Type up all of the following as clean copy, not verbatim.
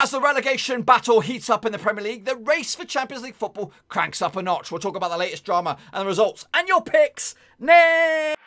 As the relegation battle heats up in the Premier League, the race for Champions League football cranks up a notch. We'll talk about the latest drama and the results and your picks next.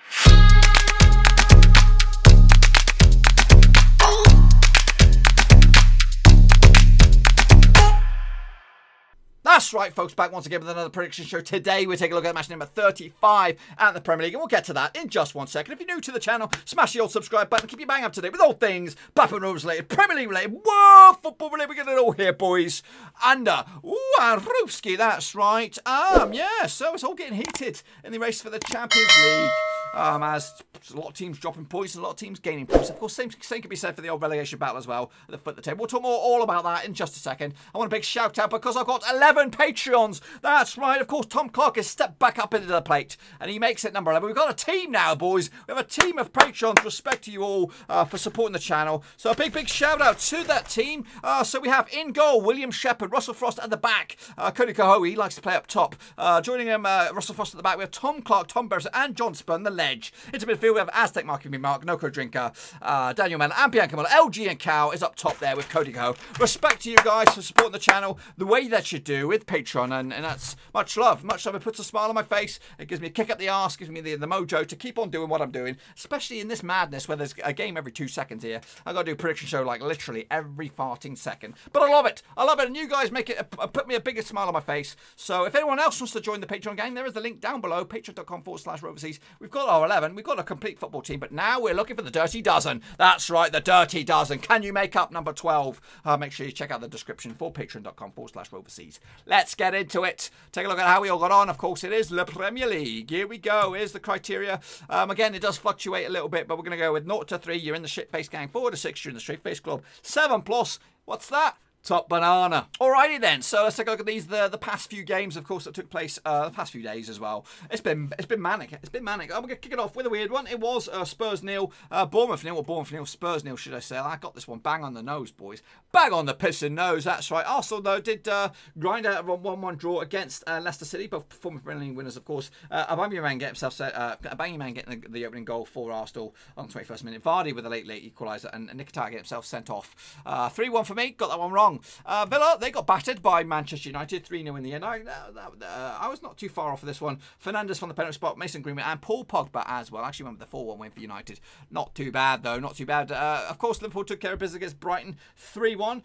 That's right, folks, back once again with another prediction show. Today, we're taking a look at match number 35 at the Premier League, and we'll get to that in just 1 second. If you're new to the channel, smash the old subscribe button. Keep you bang up to date with all things Papa Rovers related, Premier League related, world football related. We get it all here, boys. Under Warowski, that's right. Yeah, so it's all getting heated in the race for the Champions League. As a lot of teams dropping points and a lot of teams gaining points. Of course, same can be said for the old relegation battle as well at the foot of the table. We'll talk more all about that in just a second. I want a big shout out because I've got 11 Patreons. That's right. Of course, Tom Clark has stepped back up into the plate and he makes it number 11. We've got a team now, boys. We have a team of Patreons. Respect to you all for supporting the channel. So a big shout out to that team. So we have in goal, William Shepherd, Russell Frost at the back. Cody Cahoe, he likes to play up top. Joining him, Russell Frost at the back. We have Tom Clark, Tom Beres and John Spurn, the ledge. Into midfield, we have Aztec Marking Me Mark, Noko Drinker, Daniel Mann, and Bianca Muller. LG and Cow is up top there with Cody Cahoe. Respect to you guys for supporting the channel the way that you do with Patreon, and that's much love. Much love. It puts a smile on my face. It gives me a kick up the arse, gives me the mojo to keep on doing what I'm doing, especially in this madness where there's a game every 2 seconds here. I've got to do a prediction show like literally every farting second. But I love it. I love it, and you guys make it put me a bigger smile on my face. So if anyone else wants to join the Patreon gang, there is the link down below, patreon.com/Roverseas. We've got our 11. We've got a complete football team, but now we're looking for the dirty dozen. That's right, the dirty dozen. Can you make up number 12? Make sure you check out the description for patreon.com/Roverseas. Let's get into it. Take a look at how we all got on. Of course, it is the Premier League. Here we go. Here's the criteria. Again, it does fluctuate a little bit, but we're going to go with 0 to 3. You're in the shit-face gang. 4 to 6. You're in the straight-face club. 7 plus. What's that? Top banana. Alrighty then, so let's take a look at these, the past few games, of course, that took place the past few days as well. It's been manic. It's been manic. I'm going to kick it off with a weird one. It was Spurs 0, Bournemouth 0, or Bournemouth 0, Spurs 0, should I say. I got this one bang on the nose, boys. Bang on the pissing nose, that's right. Arsenal, though, did grind out a 1-1 draw against Leicester City, both former Premier League winners, of course. Aubameyang getting himself set, Aubameyang getting the opening goal for Arsenal on the 21st minute. Vardy with a late equaliser, and Nketiah getting himself sent off. 3-1 for me, got that one wrong. Villa, they got battered by Manchester United, 3-0 in the end. I was not too far off of this one. Fernandes from the penalty spot, Mason Greenwood, and Paul Pogba as well. Actually went with the 4-1 win for United. Not too bad, though. Not too bad. Of course, Liverpool took care of business against Brighton, 3-1.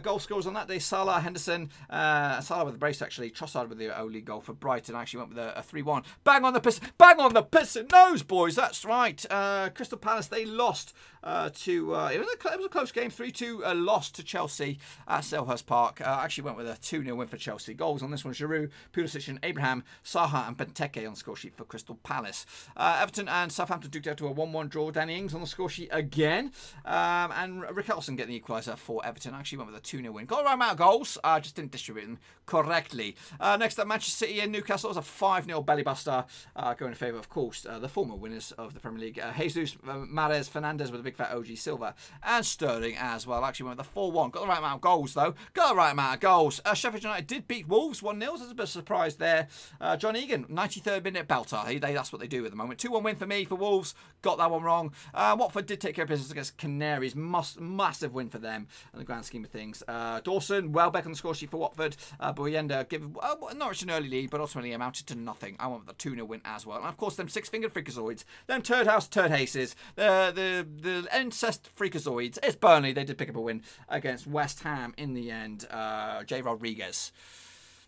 Goal scorers on that day, Salah, Henderson, Salah with the brace, actually. Trossard with the only goal for Brighton. Actually went with a 3-1. Bang on the piss and nose, boys. That's right. Crystal Palace, they lost to... it was a close game. 3-2 loss to Chelsea at Selhurst Park. Actually went with a 2-0 win for Chelsea. Goals on this one, Giroud, Pulisic and Abraham, Saha and Benteke on the score sheet for Crystal Palace. Everton and Southampton took out to a 1-1 draw. Danny Ings on the score sheet again. And Richarlison getting the equaliser for Everton. Actually went with a 2-0 win. Got the right amount of goals, just didn't distribute them correctly. Next up, Manchester City and Newcastle was a 5-0 bellybuster, going in favour, of course, the former winners of the Premier League. Jesus, Mahrez, Fernandes with a big fat OG Silva, and Sterling as well. Actually went with a 4-1. Got the right amount of goals, though. Got the right amount of goals. Sheffield United did beat Wolves 1-0. There's a bit of a surprise there. John Egan, 93rd minute belter. That's what they do at the moment. 2-1 win for me for Wolves. Got that one wrong. Watford did take care of business against Canaries. Massive win for them in the grand scheme of things. Dawson, Welbeck on the score sheet for Watford. Boyenda give Norwich an early lead, but ultimately amounted to nothing. I went with a 2-0 win as well. And of course, them six-fingered freakazoids, them turd haces, the incest freakazoids. It's Burnley. They did pick up a win against West Ham in the end. J. Rodriguez,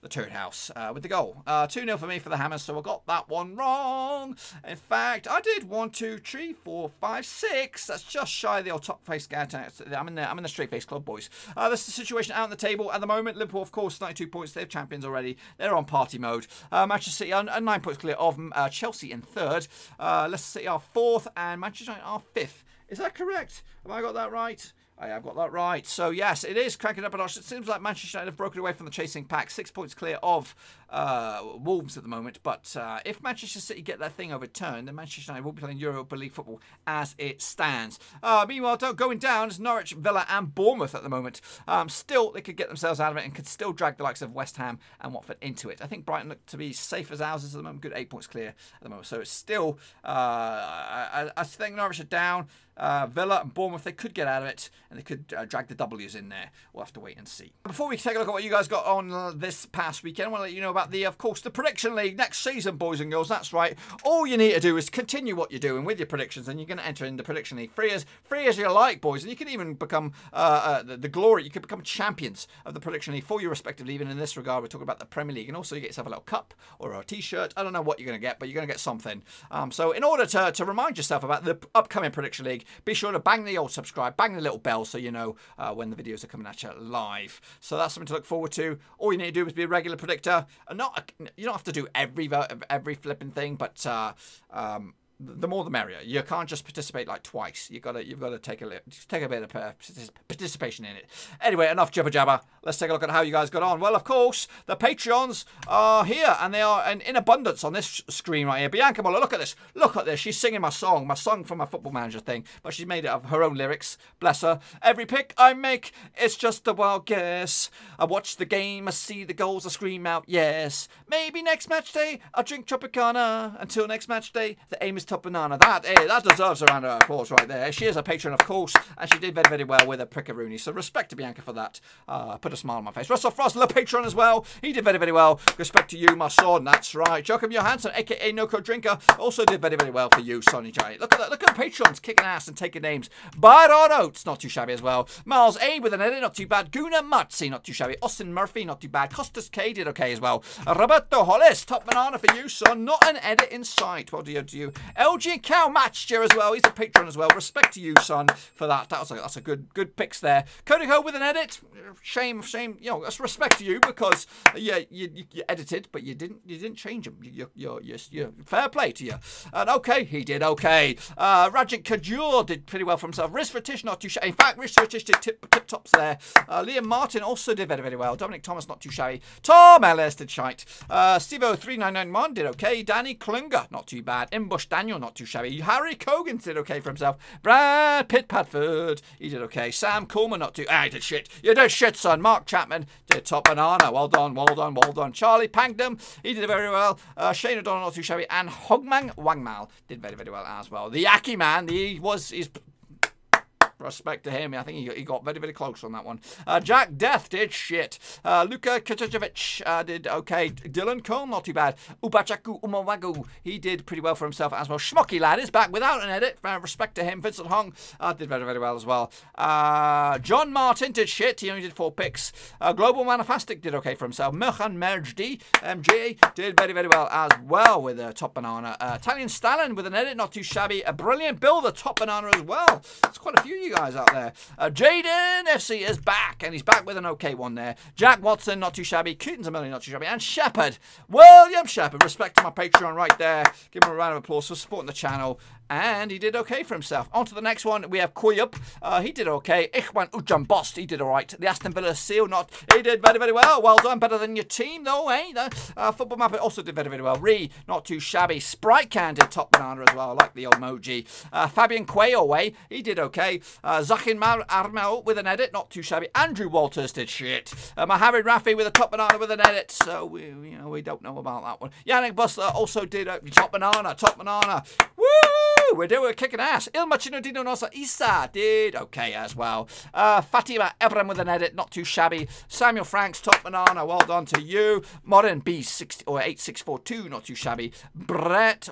the turd house, with the goal. 2-0 for me for the Hammers, so I got that one wrong. In fact, I did 1, 2, 3, 4, 5, 6. That's just shy of the old top face guy. I'm in the straight face club, boys. This is the situation out on the table at the moment. Liverpool, of course, 92 points. They're champions already. They're on party mode. Manchester City are 9 points clear of Chelsea in 3rd. Leicester City are 4th, and Manchester United are 5th. Is that correct? Have I got that right? I have got that right. So, yes, it is cranking up a notch. It seems like Manchester United have broken away from the chasing pack. 6 points clear of Wolves at the moment. But if Manchester City get their thing overturned, then Manchester United will be playing Europa League football as it stands. Meanwhile, going down is Norwich, Villa and Bournemouth at the moment. Still, they could get themselves out of it and could still drag the likes of West Ham and Watford into it. I think Brighton look to be safe as houses at the moment. Good 8 points clear at the moment. So, it's still... I think Norwich are down. Villa and Bournemouth, they could get out of it, and they could drag the W's in there. We'll have to wait and see. Before we take a look at what you guys got on this past weekend, I want to let you know about of course, the Prediction League next season, boys and girls. That's right. All you need to do is continue what you're doing with your predictions, and you're going to enter in the Prediction League free as you like, boys. And you can even become the glory. You could become champions of the Prediction League for your respective league. And in this regard, we're talking about the Premier League, and also you get yourself a little cup or a T-shirt. I don't know what you're going to get, but you're going to get something. So in order to remind yourself about the upcoming Prediction League, be sure to bang the old subscribe, bang the little bell, so you know when the videos are coming at you live. So that's something to look forward to. All you need to do is be a regular predictor, and you don't have to do every flipping thing, but the more the merrier. You can't just participate like twice. You've got to take a bit of participation in it. Anyway, enough jibber jabber. Let's take a look at how you guys got on. Well, of course, the Patreons are here, and they are in abundance on this screen right here. Bianca Muller, look at this. Look at this. She's singing my song from my Football Manager thing, but she's made it of her own lyrics. Bless her. Every pick I make, it's just a wild guess. I watch the game, I see the goals, I scream out yes. Maybe next match day, I'll drink Tropicana. Until next match day, the aim is top banana. That deserves a round of applause right there. She is a patron, of course, and she did very, very well with a Prickaroonie. So respect to Bianca for that. Put a smile on my face. Russell Frost, the patron as well. He did very, very well. Respect to you, my son. That's right. Joachim Johansson, aka No-Code Drinker, also did very, very well for you, Sonny J. Look at that. Look at the patrons kicking ass and taking names. Byron Oates, not too shabby as well. Miles A with an edit, not too bad. Guna Matzi, not too shabby. Austin Murphy, not too bad. Costas K did okay as well. Roberto Hollis, top banana for you, son. Not an edit in sight. Well done to you. LG Cow Matchday as well. He's a patron as well. Respect to you, son, for that. That's a good picks there. Cody Ho with an edit. Shame. You know, that's respect to you because you edited, but you didn't change them. You're fair play to you. And okay, he did okay. Rajat Kajur did pretty well for himself. Riz Ratish not too shabby. In fact, Riz Ratish did tip tops there. Liam Martin also did very, very well. Dominic Thomas not too shabby. Tom Ellis did shite. Stevo3991 did okay. Danny Klunger not too bad. Imbush Daniel not too shabby. Harry Cogan did okay for himself. Brad Pitt Padford, he did okay. Sam Coleman not too. He did shit. You did shit, son. Mark Chapman did top banana. Well done. Charlie Pangdom, he did very well. Shane O'Donnell not too shabby. And Hogmang Wangmal did very, very well as well. The Aki man, he's respect to him. I think he got very, very close on that one. Jack Death did shit. Luka Kajajovic did okay. Dylan Cole, not too bad. Ubachaku Umawagu, he did pretty well for himself as well. Schmocky Lad is back without an edit. Respect to him. Vincent Hong did very, very well as well. John Martin did shit. He only did 4 picks. Global Manifastic did okay for himself. Merchan Merjdi, MJ, did very, very well as well with a top banana. Italian Stalin with an edit, not too shabby. A brilliant builder, top banana as well. There's quite a few of you guys out there. Jaden FC is back, and he's back with an okay one there. Jack Watson, not too shabby. Keaton's a million, not too shabby. And Shepherd, William Shepherd, respect to my Patreon right there. Give him a round of applause for supporting the channel. And he did okay for himself. On to the next one. We have Koyup. He did okay. Ichwan Ujam Bost. He did all right. The Aston Villa Seal. He did very, very well. Well done. Better than your team, though, eh? Football Map also did very, very well. Not too shabby. Sprite Can did top banana as well. I like the emoji. Fabian Quayle, he did okay. Zachin Armel with an edit. Not too shabby. Andrew Walters did shit. Mohamed Rafi with a top banana with an edit. So, we don't know about that one. Yannick Bustler also did top banana. Woo! We're kicking ass. Ilma Chinodino Nosa Isa did okay as well. Fatima Ebram with an edit, not too shabby. Samuel Franks, top banana, well done to you. Modern B60 or 8642, not too shabby. Bet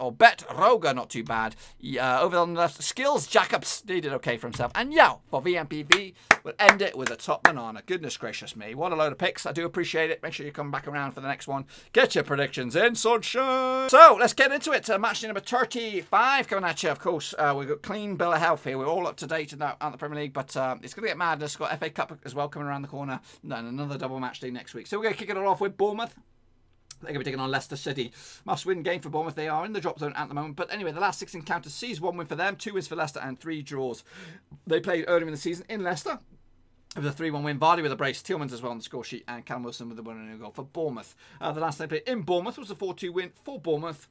Roger, not too bad. Over on the left, Skills Jacobs, he did okay for himself. And Yao for VMPV will end it with a top banana. Goodness gracious me. What a load of picks. I do appreciate it. Make sure you come back around for the next one. Get your predictions in, sunshine. So let's get into it. Match number 35 coming at you. Of course, we've got clean bill of health here. We're all up to date in the Premier League, but it's going to get madness. We've got FA Cup as well coming around the corner, and then another double match day next week. So we're going to kick it all off with Bournemouth. They're going to be taking on Leicester City. Must-win game for Bournemouth. They are in the drop zone at the moment. But anyway, the last 6 encounters sees 1 win for them, 2 wins for Leicester, and 3 draws. They played earlier in the season in Leicester. It was a 3-1 win. Vardy with a brace. Tillmans as well on the score sheet. And Callum Wilson with the 1-0 goal for Bournemouth. The last they played in Bournemouth was a 4-2 win for Bournemouth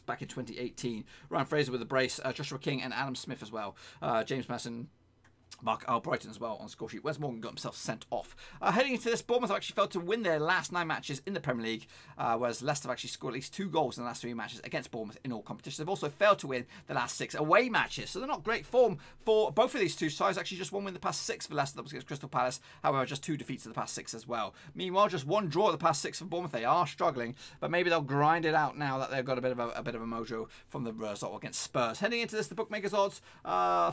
back in 2018. Ryan Fraser with a brace. Joshua King and Adam Smith as well. James Mason Brighton as well on the score sheet. Wes Morgan got himself sent off. Heading into this, Bournemouth have actually failed to win their last 9 matches in the Premier League, whereas Leicester have actually scored at least 2 goals in the last 3 matches against Bournemouth in all competitions. They've also failed to win the last 6 away matches, so they're not great form for both of these two sides. Actually, just 1 win the past 6 for Leicester, that was against Crystal Palace. However, just 2 defeats in the past 6 as well. Meanwhile, just 1 draw at the past 6 for Bournemouth. They are struggling, but maybe they'll grind it out now that they've got a bit of a mojo from the result against Spurs. Heading into this, the bookmakers' odds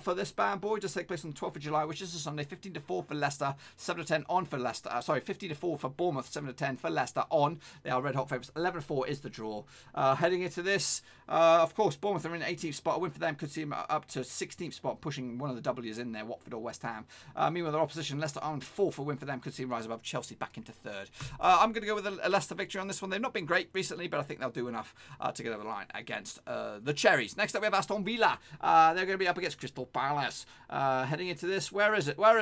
for this bad boy just take place on the 12th of July, which is a Sunday. 15 to 4 for Leicester, 7 to 10 on for Leicester. 15 to 4 for Bournemouth, 7 to 10 for Leicester on. They are red hot favourites. 11 to 4 is the draw. Heading into this, of course, Bournemouth are in 18th spot. A win for them could see them up to 16th spot, pushing one of the W's in there, Watford or West Ham. Meanwhile, their opposition, Leicester, on 4th. A win for them could see them rise above Chelsea back into 3rd. I'm going to go with a Leicester victory on this one. They've not been great recently, but I think they'll do enough to get over the line against the Cherries. Next up, we have Aston Villa. They're going to be up against Crystal Palace. Heading into this, where is it? There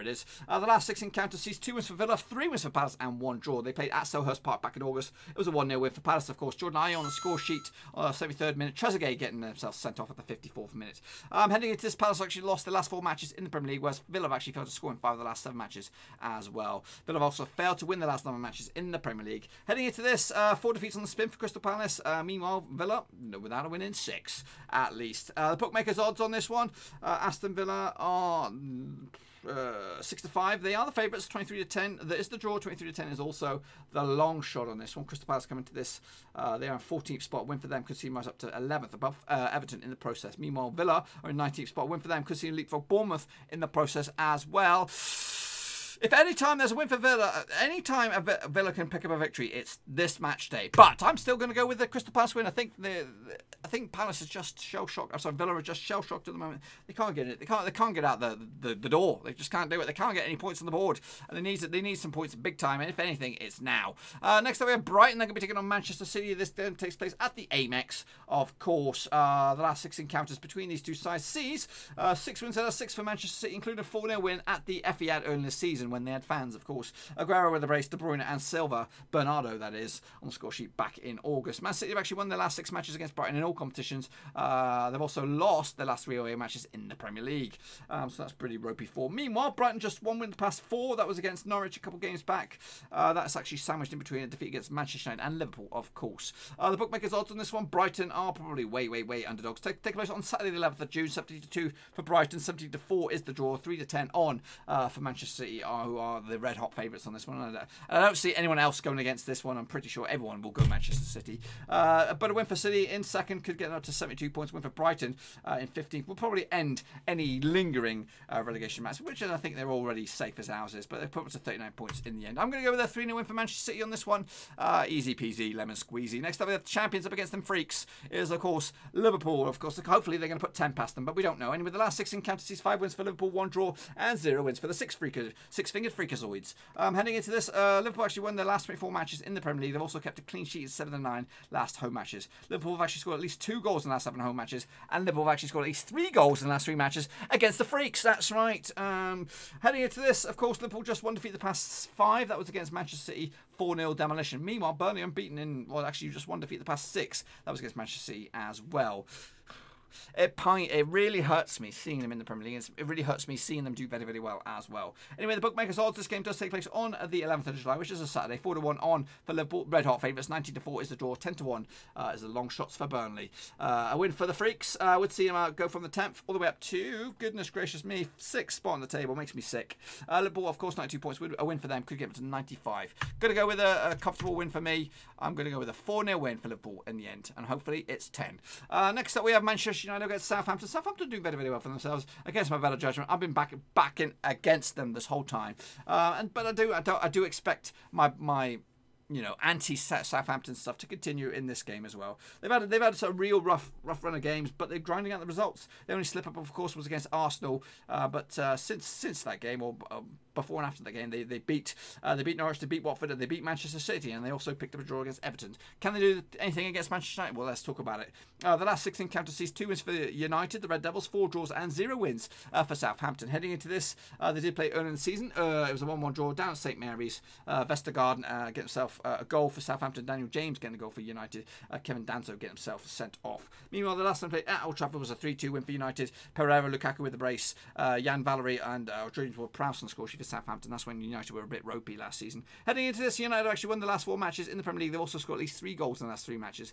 it is. The last 6 encounters sees 2 wins for Villa, 3 wins for Palace, and 1 draw. They played at Selhurst Park back in August. It was a 1-0 win for Palace, of course. Jordan Ayew on the score sheet on the 73rd minute. Trezeguet getting himself sent off at the 54th minute. Heading into this, Palace actually lost the last 4 matches in the Premier League, whereas Villa have actually failed to score in 5 of the last 7 matches as well. Villa have also failed to win the last 9 matches in the Premier League. Heading into this, 4 defeats on the spin for Crystal Palace. Meanwhile, Villa, without a win in 6, at least. The bookmakers' odds on this one, Aston Villa are 6 to 5. They are the favourites, 23 to 10. There is the draw. 23 to 10 is also the long shot on this one. Crystal Palace coming to this. They are in 14th spot. Win for them could see them rise up to 11th, above Everton in the process. Meanwhile, Villa are in 19th spot. Win for them could see them leapfrog Bournemouth in the process as well. If any time there's a win for Villa, any time Villa can pick up a victory, it's this match day. But I'm still going to go with the Crystal Palace win. I think Palace is just shell shocked. I'm sorry, Villa are just shell shocked at the moment. They can't get it. They can't get out the door. They just can't do it. They can't get any points on the board, and they need some points big time. And if anything, it's now. Next up we have Brighton. They're going to be taking on Manchester City. This then takes place at the Amex, of course. The last 6 encounters between these two sides sees 6 wins out of 6 for Manchester City, including a 4-0 win at the Etihad early in the season when they had fans, of course. Aguero with the brace, De Bruyne and Silva, Bernardo that is, on the score sheet back in August. Man City have actually won their last 6 matches against Brighton in all competitions. They've also lost their last 3 away matches in the Premier League. So that's pretty ropey form. Meanwhile, Brighton just 1 win the past 4. That was against Norwich a couple games back. That's actually sandwiched in between a defeat against Manchester United and Liverpool, of course. The bookmakers' odds on this one, Brighton are probably way underdogs. Take place on Saturday the 11th of June, 70 to 2 for Brighton, 70 to 4 is the draw, 3 to 10 on for Manchester City, who are the red hot favourites on this one. I don't see anyone else going against this one. I'm pretty sure everyone will go Manchester City. But a win for City in 2nd could get up to 72 points. Win for Brighton in 15th will probably end any lingering relegation match, which I think they're already safe as houses, but they put up to 39 points in the end. I'm going to go with a 3-0 win for Manchester City on this one. Easy peasy, lemon squeezy. Next up, we have the champions up against them freaks is, of course, Liverpool. Of course, hopefully they're going to put 10 past them, but we don't know. Anyway, the last 6 encounters sees 5 wins for Liverpool, 1 draw, and 0 wins for the six-fingered freakazoids. Heading into this, Liverpool actually won their last 24 matches in the Premier League. They've also kept a clean sheet in 7 of 9 last home matches. Liverpool have actually scored at least 2 goals in the last 7 home matches, and Liverpool have actually scored at least 3 goals in the last 3 matches against the freaks. That's right. Heading into this, of course, Liverpool just 1 defeat the past 5. That was against Manchester City, 4-0 demolition. Meanwhile, Burnley unbeaten in, well, actually just 1 defeat the past 6. That was against Manchester City as well. It really hurts me seeing them in the Premier League. It really hurts me seeing them do very well as well. Anyway, the bookmakers' odds, this game does take place on the 11th of July, which is a Saturday. 4 to 1 on for Liverpool. Red hot favourites. 19 to 4 is the draw. 10 to 1 is the long shots for Burnley. A win for the freaks. Would see them go from the 10th all the way up to, goodness gracious me, 6th spot on the table. Makes me sick. Liverpool, of course, 92 points. A win for them could get them to 95. Going to go with a comfortable win for me. I'm going to go with a 4-0 win for Liverpool in the end, and hopefully it's 10. Next up, we have Manchester United against Southampton. Southampton doing very well for themselves against my better judgment. I've been backing against them this whole time, but I do expect my anti-Southampton stuff to continue in this game as well. They've had a real rough run of games, but they're grinding out the results. The only slip up, of course, was against Arsenal, but since that game, or before and after the game, they beat Norwich, they beat Watford, and they beat Manchester City, and they also picked up a draw against Everton. Can they do anything against Manchester United? Well, let's talk about it. The last 6 encounters sees 2 wins for United, the Red Devils, 4 draws and 0 wins for Southampton. Heading into this, they did play early in the season. It was a 1-1 draw down at St Mary's. Vestergaard get himself himself a goal for Southampton. Daniel James getting a goal for United. Kevin Danso getting himself sent off. Meanwhile, the last time played at Old Trafford was a 3-2 win for United. Pereira, Lukaku with the brace. Jan Valery and Jordan Ward-Prowse on the score sheet for Southampton. That's when United were a bit ropey last season. Heading into this, United actually won the last 4 matches in the Premier League. They've also scored at least 3 goals in the last 3 matches.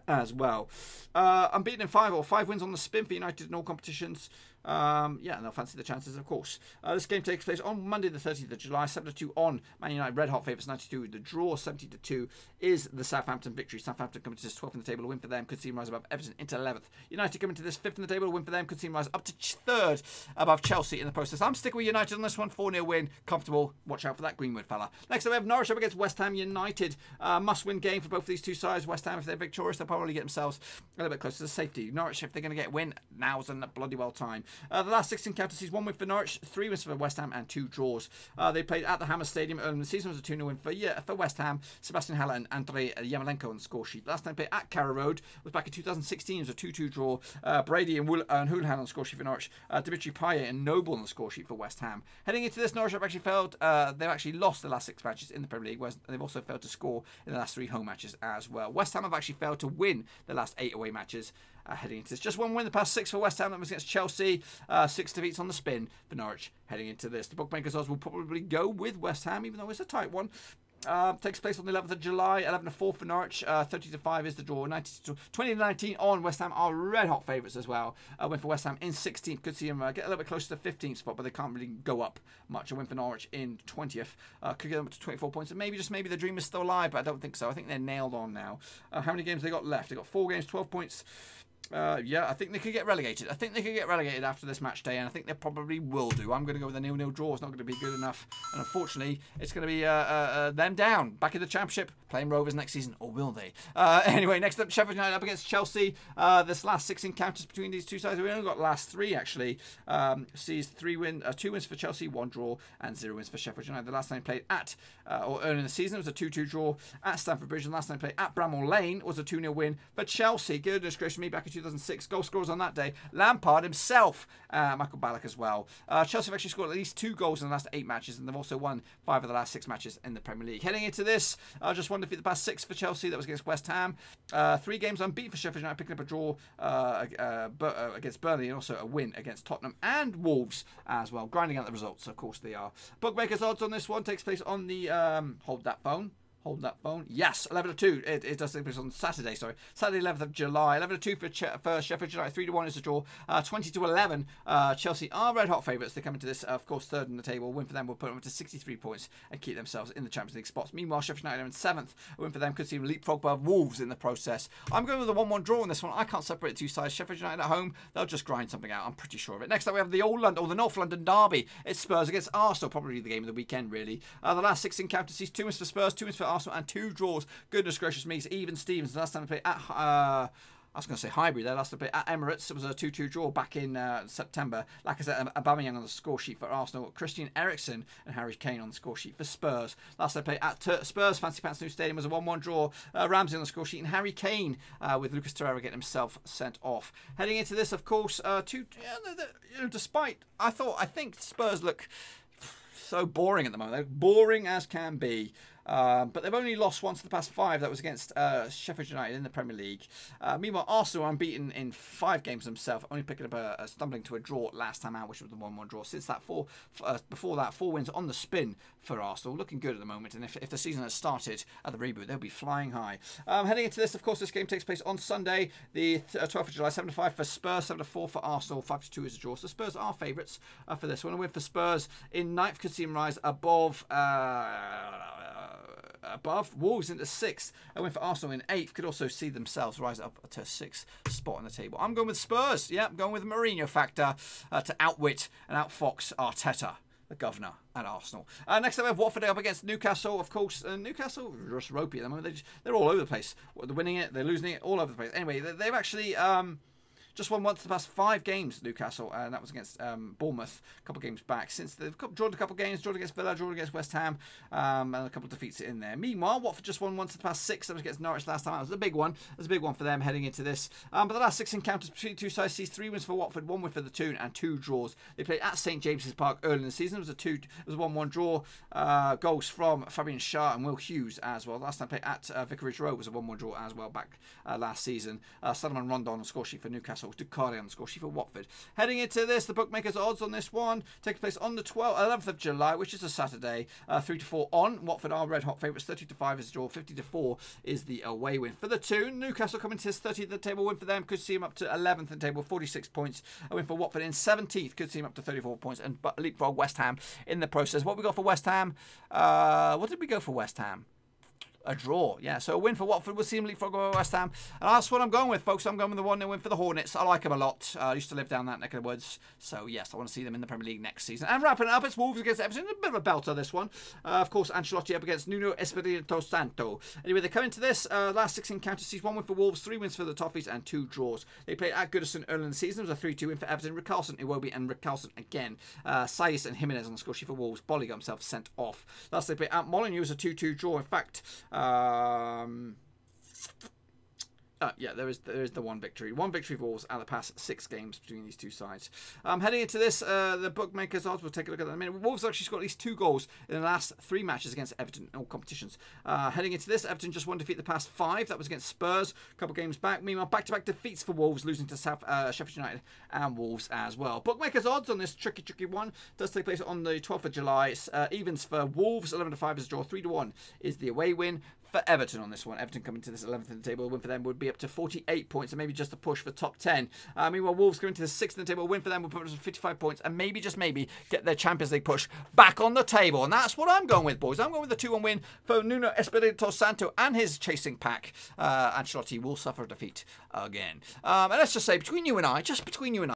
As well. Unbeaten in 5 wins on the spin for United in all competitions. Yeah, and they'll fancy the chances, of course. This game takes place on Monday the 30th of July, 7-2 on Man United. Red hot favourites, 92. The draw, 70-2, is the Southampton victory. Southampton coming to this 12th in the table. A win for them could see them rise above Everton into 11th. United coming to this 5th in the table. A win for them could see them rise up to 3rd above Chelsea in the process. I'm sticking with United on this one. 4-0 win. Comfortable. Watch out for that Greenwood fella. Next up, we have Norwich up against West Ham United. Must-win game for both of these two sides. West Ham, if they're victorious, they'll probably get themselves a little bit closer to safety. Norwich, if they're going to get a win, now's a bloody well time. The last 16 encounters sees 1 win for Norwich, 3 wins for West Ham, and 2 draws. They played at the Hammer Stadium early in the season. Was a 2-0 win for West Ham. Sebastian Haller and Andrei Yarmolenko on the score sheet. Last time played at Carrow Road was back in 2016. It was a 2-2 draw. Brady and Houlihan on the score sheet for Norwich. Dimitri Payet and Noble on the score sheet for West Ham. Heading into this, Norwich have actually failed. They've actually lost the last 6 matches in the Premier League. They've also failed to score in the last 3 home matches as well. West Ham have actually failed to win the last 8 away matches. Heading into this, just 1 win the past 6 for West Ham. That was against Chelsea. 6 defeats on the spin for Norwich. Heading into this, the bookmakers' odds will probably go with West Ham, even though it's a tight one. Takes place on the 11th of July, 11-4 for Norwich, 30-5 is the draw. 2019 on, West Ham are red hot favourites as well. A win for West Ham in 16th, could see them get a little bit closer to the 15th spot, but they can't really go up much. A win for Norwich in 20th, could get them up to 24 points, and maybe the dream is still alive, but I don't think so. I think they're nailed on now. How many games they got left? They got 4 games, 12 points. Yeah, I think they could get relegated. I think they could get relegated after this match day, and I think they probably will do. I'm going to go with a 0-0 draw. It's not going to be good enough, and unfortunately, it's going to be them down back in the Championship, playing Rovers next season, or will they? Anyway, next up, Sheffield United up against Chelsea. This last 6 encounters between these two sides, we only got last 3 actually. Sees 2 wins for Chelsea, 1 draw, and 0 wins for Sheffield United. The last time played at or early in the season was a 2-2 draw at Stamford Bridge, and last time played at Bramall Lane was a 2-0 win for Chelsea. Goodness gracious me, back in 2006. Goal scorers on that day, Lampard himself, Michael Ballack as well. Chelsea have actually scored at least 2 goals in the last 8 matches, and they've also won 5 of the last 6 matches in the Premier League. Heading into this, just one defeat the past 6 for Chelsea. That was against West Ham. 3 games unbeaten for Sheffield United, picking up a draw against Burnley, and also a win against Tottenham and Wolves as well. Grinding out the results, of course they are. Bookmakers' odds on this one takes place on the hold that phone. Hold that phone. Yes, 11-2. It does take place on Saturday. Sorry, Saturday, 11th of July. 11-2 for Sheffield United. 3-1 is the draw. 20-11. Chelsea are red hot favourites. They come into this, of course, 3rd in the table. Win for them will put them up to 63 points and keep themselves in the Champions League spots. Meanwhile, Sheffield United are in 7th. A win for them could see them leapfrog above Wolves in the process. I'm going with a 1-1 draw on this one. I can't separate the two sides. Sheffield United at home, they'll just grind something out. I'm pretty sure of it. Next up, we have the the North London derby. It's Spurs against Arsenal. Probably the game of the weekend, really. The last 6 encounters sees 2 wins for Spurs, 2 wins for Arsenal, and 2 draws. Goodness gracious me, even Stevens. The last time they played at I was going to say Highbury there. Last time they played at Emirates, it was a 2-2 draw back in September. Like I said, Aubameyang on the score sheet for Arsenal, Christian Eriksen and Harry Kane on the score sheet for Spurs. Last time they played at Spurs Fancy Pants New Stadium was a 1-1 draw. Ramsey on the score sheet and Harry Kane with Lucas Torreira getting himself sent off. Heading into this, of course, despite I think Spurs look so boring at the moment. They're boring as can be. But they've only lost once in the past 5. That was against Sheffield United in the Premier League. Meanwhile, Arsenal are unbeaten in 5 games themselves, only picking up a stumbling to a draw last time out, which was the 1-1 draw. Since that, before that, 4 wins on the spin for Arsenal. Looking good at the moment, and if the season has started at the reboot, they'll be flying high. Heading into this, of course, this game takes place on Sunday, the 12th of July, 7-5 for Spurs, 7-4 for Arsenal, 5-2 is a draw. So Spurs are favourites for this one. A win for Spurs in 9th could see them rise above Wolves into 6th. A win for Arsenal in 8th could also see themselves rise up to 6th spot on the table. I'm going with Spurs. Yeah, I'm going with the Mourinho factor to outwit and outfox Arteta, the governor at Arsenal. Next up, we have Watford up against Newcastle, of course. Newcastle are just ropey at the moment. They're all over the place. They're winning it, they're losing it, all over the place. Anyway, they've actually just won once the past 5 games, Newcastle, and that was against Bournemouth a couple of games back. Since they've drawn a couple of games, drawn against Villa, drawn against West Ham, and a couple of defeats in there. Meanwhile, Watford just won once the past 6. That was against Norwich last time. That was a big one. It was a big one for them heading into this. But the last 6 encounters between the two sides sees 3 wins for Watford, 1 win for the Toon, and 2 draws. They played at St James's Park early in the season. It was a 1-1 draw. Goals from Fabian Schär and Will Hughes as well. Last time played at Vicarage Road was a 1-1 draw as well back last season. Solomon Rondon on the score sheet for Newcastle. Ducati on the score sheet for Watford. Heading into this, the bookmakers' odds on this one taking place on the 11th of July, which is a Saturday. 3-4 on. Watford are red hot favourites. 30-5 is the draw. 50-4 is the away win for the Toon. Newcastle coming to his 30th at the table. Win for them could see him up to 11th in the table, 46 points. A win for Watford in 17th could see him up to 34 points, and leapfrog West Ham in the process. What we got for West Ham? What did we go for West Ham? A draw, yeah. So a win for Watford. We'll see him leapfrog over West Ham. And that's what I'm going with, folks. I'm going with the 1-0 win for the Hornets. I like them a lot. I used to live down that neck of the woods. So, yes, I want to see them in the Premier League next season. And wrapping it up, it's Wolves against Everton. A bit of a belter, this one. Of course, Ancelotti up against Nuno Espirito Santo. Anyway, they come into this. Last 6 encounters sees 1 win for Wolves, 3 wins for the Toffees, and 2 draws. They played at Goodison early in the season. It was a 3-2 win for Everton. Rickarlison, Iwobi, and Rickarlison again. Sayes and Jimenez on the score sheet for Wolves. Bolly got himself sent off. Last they played at Molineux was a 2-2 draw. In fact, yeah, there is the one victory. One victory for Wolves out of the past 6 games between these two sides. Heading into this, the bookmakers' odds, we'll take a look at that in a minute. Wolves actually scored at least 2 goals in the last 3 matches against Everton in all competitions. Heading into this, Everton just 1 defeat the past 5. That was against Spurs a couple of games back. Meanwhile, back-to-back defeats for Wolves, losing to Sheffield United and Wolves as well. Bookmakers' odds on this tricky one does take place on the 12th of July. Evens for Wolves, 11-5 is a draw. 3-1 is the away win for Everton on this one. Everton coming to this 11th in the table. A win for them would be up to 48 points and maybe just a push for top 10. Meanwhile, Wolves coming to the 6th in the table. A win for them would put us at 55 points and maybe, just maybe, get their Champions League push back on the table. And that's what I'm going with, boys. I'm going with the 2-1 win for Nuno Espirito Santo and his chasing pack. Ancelotti will suffer a defeat again. And let's just say, between you and I, just between you and I,